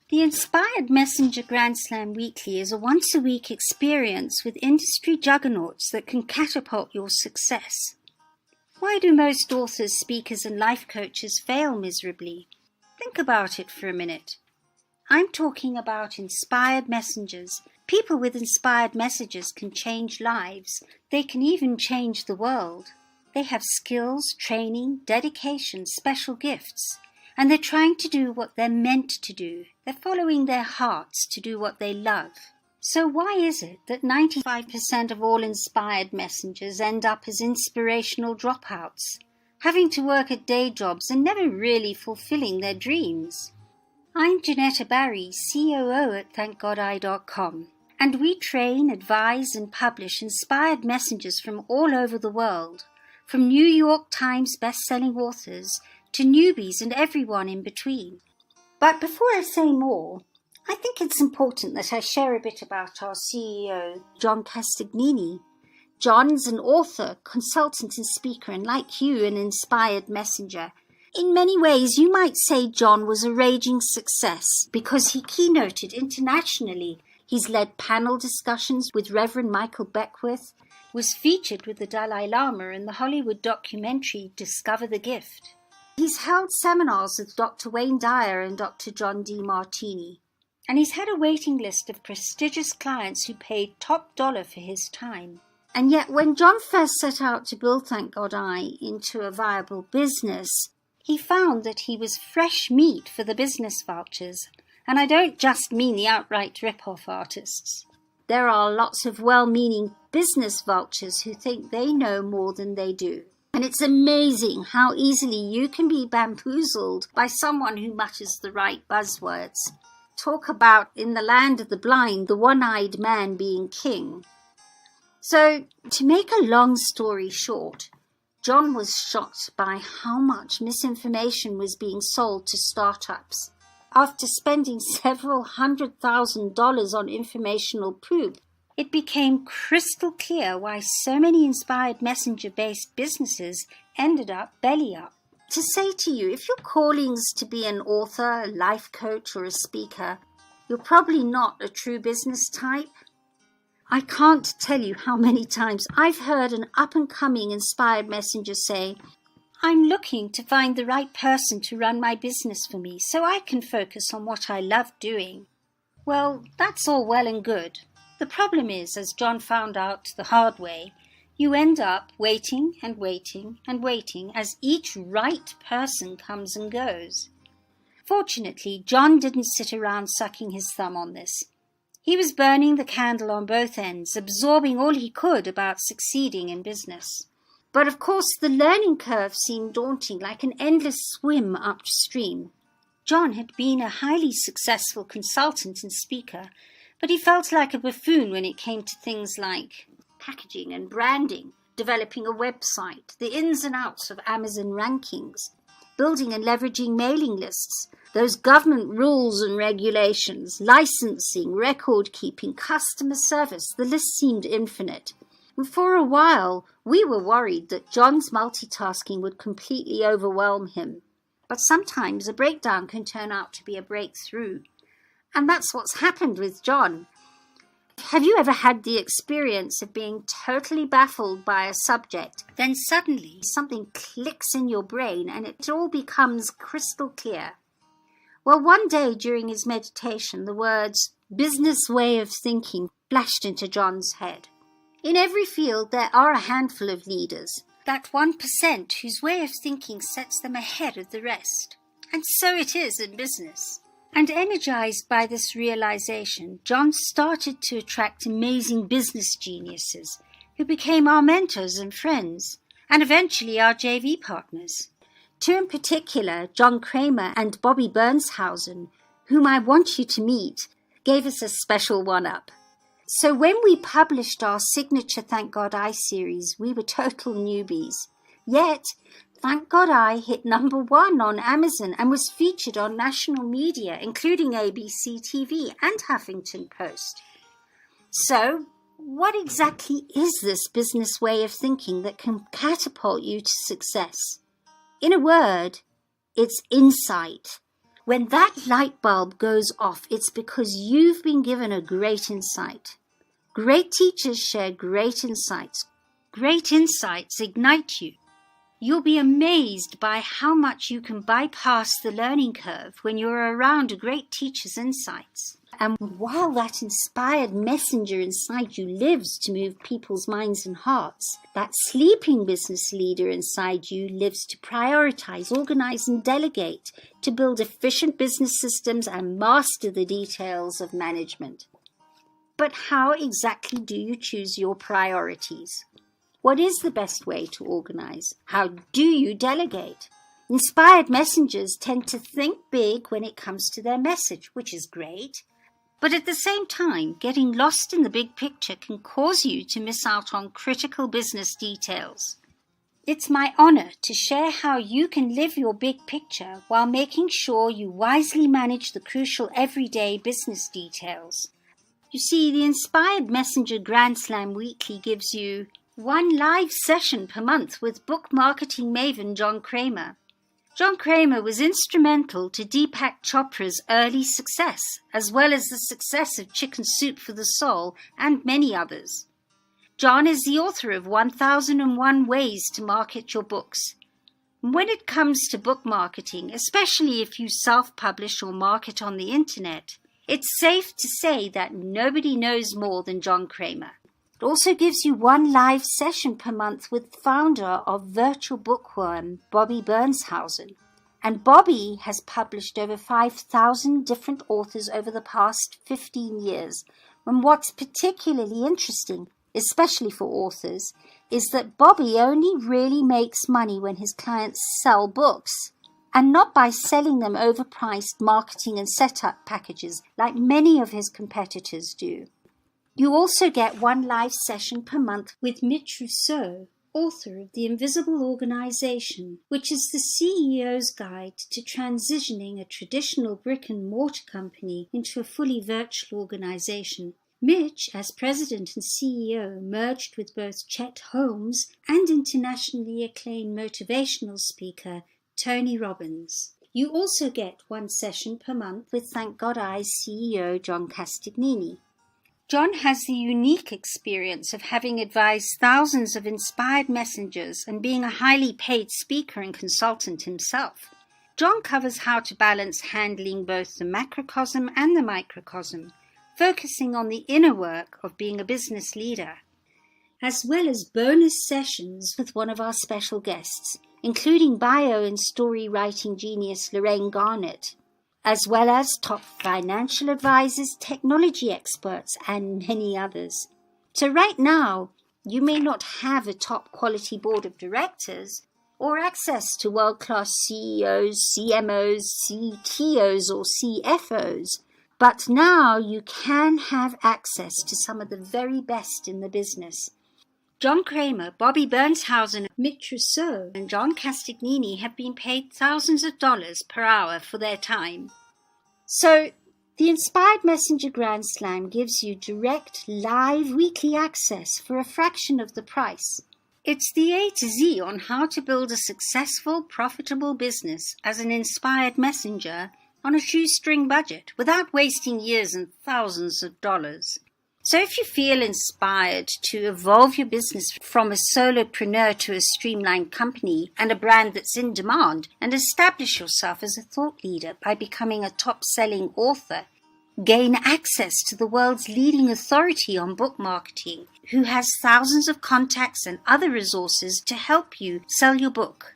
The Inspired Messenger Grand Slam Weekly is a once-a-week experience with industry juggernauts that can catapult your success. Why do most authors, speakers, and life coaches fail miserably? Think about it for a minute. I'm talking about inspired messengers. People with inspired messages can change lives. They can even change the world. They have skills, training, dedication, special gifts. And they're trying to do what they're meant to do. They're following their hearts to do what they love. So why is it that 95% of all inspired messengers end up as inspirational dropouts, having to work at day jobs and never really fulfilling their dreams? I'm Janetta Barry, COO at ThankGodI.com, and we train, advise and publish inspired messengers from all over the world, from New York Times best-selling authors to newbies and everyone in between. But before I say more, I think it's important that I share a bit about our CEO, John Castignini. John's an author, consultant and speaker, and like you, an inspired messenger. In many ways, you might say John was a raging success because he keynoted internationally. He's led panel discussions with Reverend Michael Beckwith, was featured with the Dalai Lama in the Hollywood documentary Discover the Gift. He's held seminars with Dr. Wayne Dyer and Dr. John D. Martini, and he's had a waiting list of prestigious clients who paid top dollar for his time. And yet when John first set out to build Thank God I into a viable business, he found that he was fresh meat for the business vultures, and I don't just mean the outright rip-off artists. There are lots of well-meaning business vultures who think they know more than they do. And it's amazing how easily you can be bamboozled by someone who mutters the right buzzwords. Talk about in the land of the blind, the one-eyed man being king. So, to make a long story short, John was shocked by how much misinformation was being sold to startups. After spending several $100,000 on informational poop, it became crystal clear why so many inspired messenger-based businesses ended up belly up. To say to you, if your calling's to be an author, a life coach, or a speaker, you're probably not a true business type. I can't tell you how many times I've heard an up-and-coming inspired messenger say, I'm looking to find the right person to run my business for me so I can focus on what I love doing. Well, that's all well and good. The problem is, as John found out the hard way, you end up waiting and waiting and waiting as each right person comes and goes. Fortunately, John didn't sit around sucking his thumb on this. He was burning the candle on both ends, absorbing all he could about succeeding in business. But of course, the learning curve seemed daunting, like an endless swim upstream. John had been a highly successful consultant and speaker, but he felt like a buffoon when it came to things like packaging and branding, developing a website, the ins and outs of Amazon rankings, building and leveraging mailing lists, those government rules and regulations, licensing, record-keeping, customer service. The list seemed infinite. And for a while, we were worried that John's multitasking would completely overwhelm him. But sometimes a breakdown can turn out to be a breakthrough. And that's what's happened with John. Have you ever had the experience of being totally baffled by a subject, then suddenly something clicks in your brain and it all becomes crystal clear? Well, one day during his meditation, the words business way of thinking flashed into John's head. In every field, there are a handful of leaders, that 1% whose way of thinking sets them ahead of the rest. And so it is in business. And energized by this realization, John started to attract amazing business geniuses who became our mentors and friends, and eventually our JV partners. Two in particular, John Kramer and Bobby Bernshausen, whom I want you to meet, gave us a special one-up. So when we published our signature Thank God I series, we were total newbies. Yet, Thank God I hit #1 on Amazon and was featured on national media, including ABC TV and Huffington Post. So, what exactly is this business way of thinking that can catapult you to success? In a word, it's insight. When that light bulb goes off, it's because you've been given a great insight. Great teachers share great insights. Great insights ignite you. You'll be amazed by how much you can bypass the learning curve when you're around a great teacher's insights. And while that inspired messenger inside you lives to move people's minds and hearts, that sleeping business leader inside you lives to prioritize, organize, and delegate, to build efficient business systems and master the details of management. But how exactly do you choose your priorities? What is the best way to organize? How do you delegate? Inspired messengers tend to think big when it comes to their message, which is great. But at the same time, getting lost in the big picture can cause you to miss out on critical business details. It's my honor to share how you can live your big picture while making sure you wisely manage the crucial everyday business details. You see, the Inspired Messenger Grand Slam Weekly gives you one live session per month with book marketing maven John Kramer. John Kramer was instrumental to Deepak Chopra's early success, as well as the success of Chicken Soup for the Soul and many others. John is the author of 1001 Ways to Market Your Books. When it comes to book marketing, especially if you self-publish or market on the internet, it's safe to say that nobody knows more than John Kramer. It also gives you one live session per month with founder of Virtual Bookworm, Bobby Bernshausen. And Bobby has published over 5,000 different authors over the past 15 years. And what's particularly interesting, especially for authors, is that Bobby only really makes money when his clients sell books, and not by selling them overpriced marketing and setup packages like many of his competitors do. You also get one live session per month with Mitch Rousseau, author of The Invisible Organization, which is the CEO's guide to transitioning a traditional brick-and-mortar company into a fully virtual organization. Mitch, as president and CEO, merged with both Chet Holmes and internationally acclaimed motivational speaker Tony Robbins. You also get one session per month with Thank God I's CEO John Castignini. John has the unique experience of having advised thousands of inspired messengers and being a highly paid speaker and consultant himself. John covers how to balance handling both the macrocosm and the microcosm, focusing on the inner work of being a business leader, as well as bonus sessions with one of our special guests, including bio and story writing genius Lorraine Garnett, as well as top financial advisors, technology experts, and many others. So right now, you may not have a top quality board of directors or access to world-class CEOs, CMOs, CTOs, or CFOs, but now you can have access to some of the very best in the business. John Kramer, Bobby Bernshausen, Mitch Rousseau, and John Castignini have been paid thousands of dollars per hour for their time. So, the Inspired Messenger Grand Slam gives you direct, live, weekly access for a fraction of the price. It's the A to Z on how to build a successful, profitable business as an inspired messenger on a shoestring budget without wasting years and thousands of dollars. So if you feel inspired to evolve your business from a solopreneur to a streamlined company and a brand that's in demand, and establish yourself as a thought leader by becoming a top-selling author, gain access to the world's leading authority on book marketing, who has thousands of contacts and other resources to help you sell your book.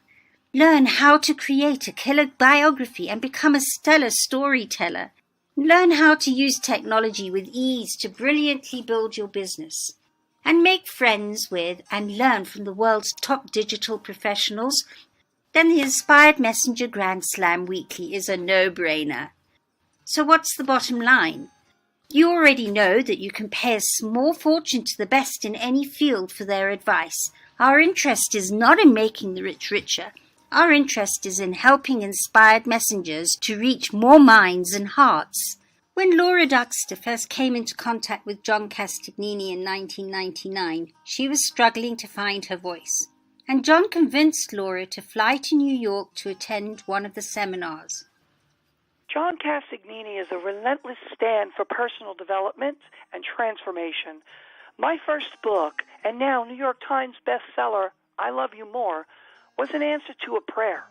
Learn how to create a killer biography and become a stellar storyteller. Learn how to use technology with ease to brilliantly build your business. And make friends with and learn from the world's top digital professionals. Then the Inspired Messenger Grand Slam Weekly is a no-brainer. So what's the bottom line? You already know that you can pay a small fortune to the best in any field for their advice. Our interest is not in making the rich richer. Our interest is in helping inspired messengers to reach more minds and hearts. When Laura Duxter first came into contact with John Castignini in 1999, she was struggling to find her voice. And John convinced Laura to fly to New York to attend one of the seminars. John Castignini is a relentless stand for personal development and transformation. My first book, and now New York Times bestseller, I Love You More, was an answer to a prayer.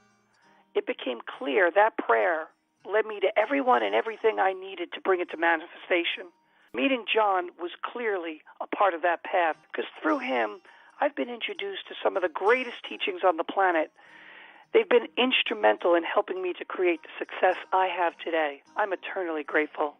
It became clear that prayer led me to everyone and everything I needed to bring it to manifestation. Meeting John was clearly a part of that path, because through him, I've been introduced to some of the greatest teachings on the planet. They've been instrumental in helping me to create the success I have today. I'm eternally grateful.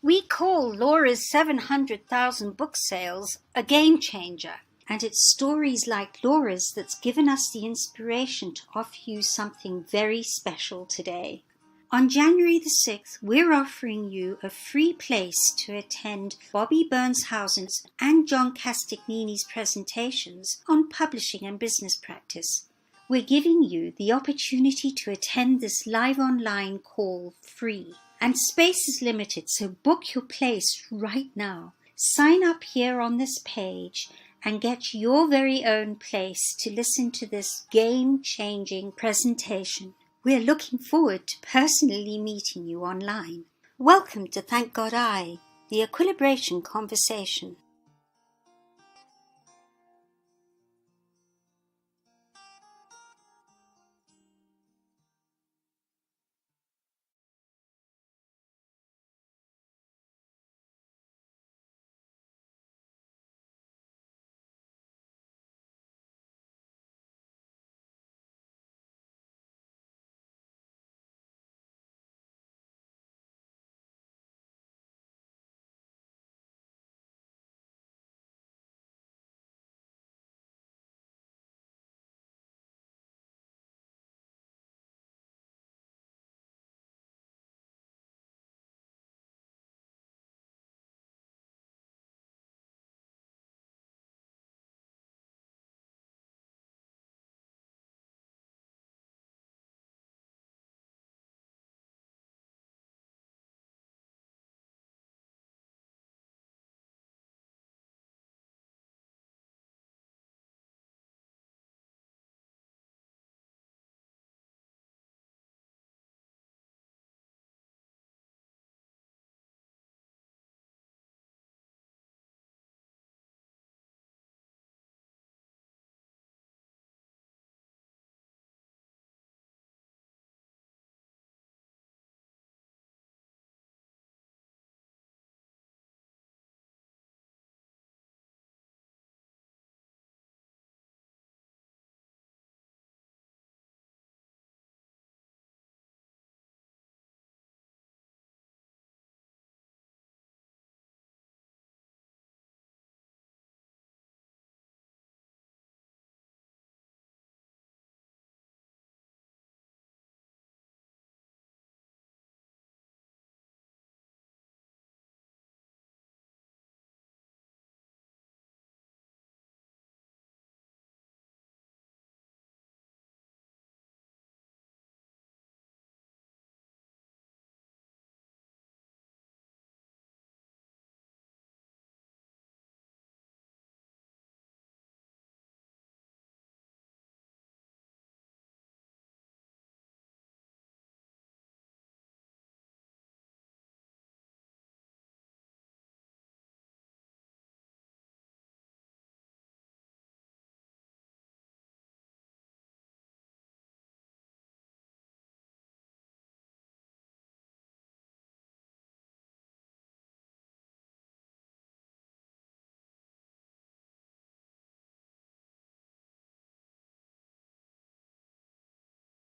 We call Laura's 700,000 book sales a game changer, and it's stories like Laura's that's given us the inspiration to offer you something very special today. On January the 6th, we're offering you a free place to attend Bobby Bernshausen's and John Castignini's presentations on publishing and business practice. We're giving you the opportunity to attend this live online call free. And space is limited, so book your place right now. Sign up here on this page and get your very own place to listen to this game-changing presentation. We're looking forward to personally meeting you online. Welcome to Thank God the equilibration conversation.